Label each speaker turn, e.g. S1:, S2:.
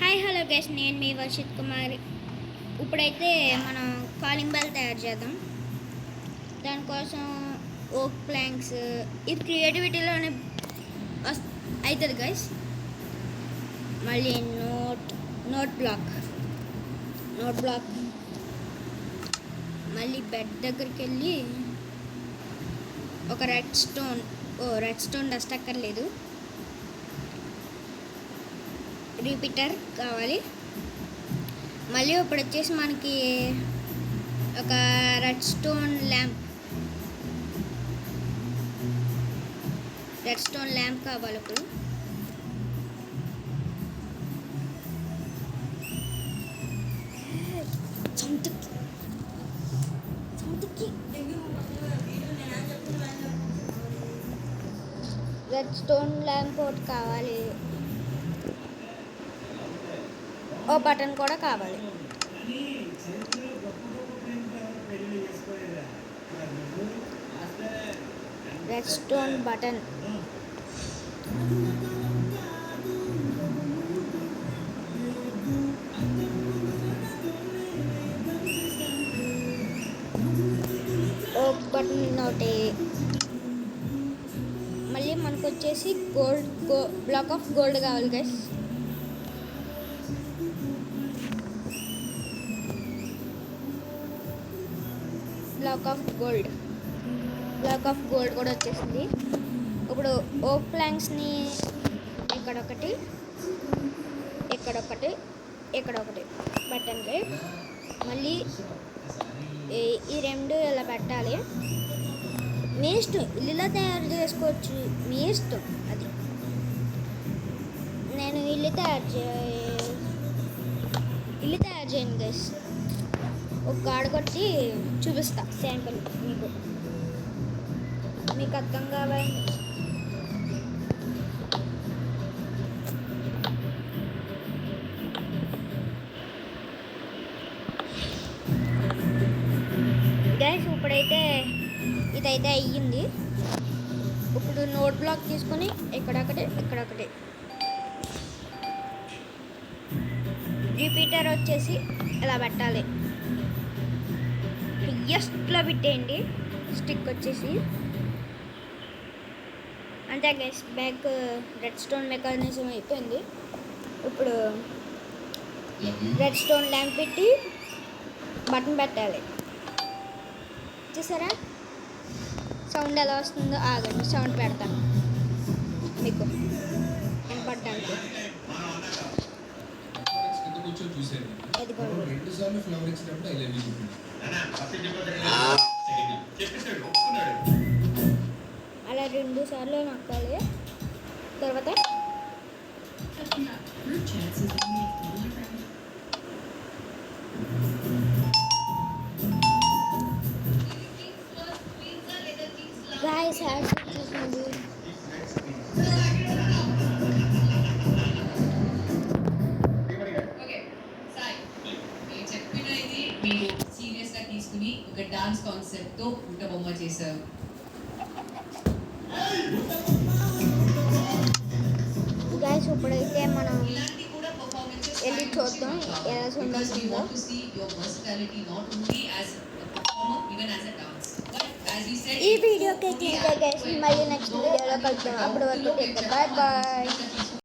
S1: Hi hello guys, నేను మీ వర్షిత్ కుమార్. ఇప్పుడైతే మనం కాలింగ్ బెల్ తయారు చేద్దాం. దానికోసం ఓక్ ప్లాంక్స్, ఇది క్రియేటివిటీలోనే అవుతుంది గైస్. మళ్ళీ నోట్ బ్లాక్ మళ్ళీ బెడ్ దగ్గరికి వెళ్ళి ఒక రెడ్ స్టోన్ డస్ట్ అక్కర్లేదు, రిపీటర్ కావాలి. మళ్ళీ ఇప్పుడు వచ్చేసి మనకి ఒక రెడ్ స్టోన్ ల్యాంప్ కావాలి. ఇప్పుడు రెడ్ స్టోన్ ల్యాంప్ ఒకటి కావాలి, ఓ బటన్ కూడా కావాలి. రెడ్ స్టోన్ బటన్, ఓక్ బటన్ ఒకటి. మళ్ళీ మనకు వచ్చేసి బ్లాక్ ఆఫ్ గోల్డ్ కావాలి గైస్. బ్లాక్ ఆఫ్ గోల్డ్ కూడా వచ్చేసింది. ఇప్పుడు ఓక్ ప్లాంక్స్ని ఇక్కడొకటి పెట్టండి. మళ్ళీ ఈ రెండు ఇలా పెట్టాలి. మీ ఇష్టం, ఇల్లులా తయారు చేసుకోవచ్చు, మీ ఇష్టం అది. నేను ఇల్లు తయారు చేయను గైస్, ఒక గాడ కొట్టి చూపిస్తా శాంపుల్ మీకు అర్థం కావాలి. గైస్ ఇప్పుడైతే ఇదైతే అయ్యింది. ఇప్పుడు నోట్ బ్లాక్ తీసుకొని ఇక్కడొకటి రిపీటర్ వచ్చేసి ఇలా పెట్టాలి. హైయెస్ట్లో పెట్టేయండి. స్టిక్ వచ్చేసి అంతే guys, back red stone mechanism అయిపోయింది. ఇప్పుడు రెడ్ స్టోన్ ల్యాంప్ పెట్టి బటన్ పెట్టాలి. చూసారా సౌండ్ ఎలా వస్తుందో? ఆగండి, సౌండ్ పెడతాను మీకు వినపడడానికి. అలా 2 సార్లు నొక్కాలి. తర్వాత గాయ్స్ చూసుకోండి.
S2: మీరు సీరియస్ గా తీసుకుని ఒక డాన్స్ కాన్సెప్ట్ తో పుట్ట బొమ్మ చేశారు.
S1: గైస్ ఇప్పుడైతే మనం వెళ్ళి చూద్దాం ఎలా ఉంటుందో. ఈ వీడియోకి గైస్ మళ్ళీ నెక్స్ట్ వీడియోలో కలుద్దాం. అప్పటి వరకు బాయ్ బాయ్.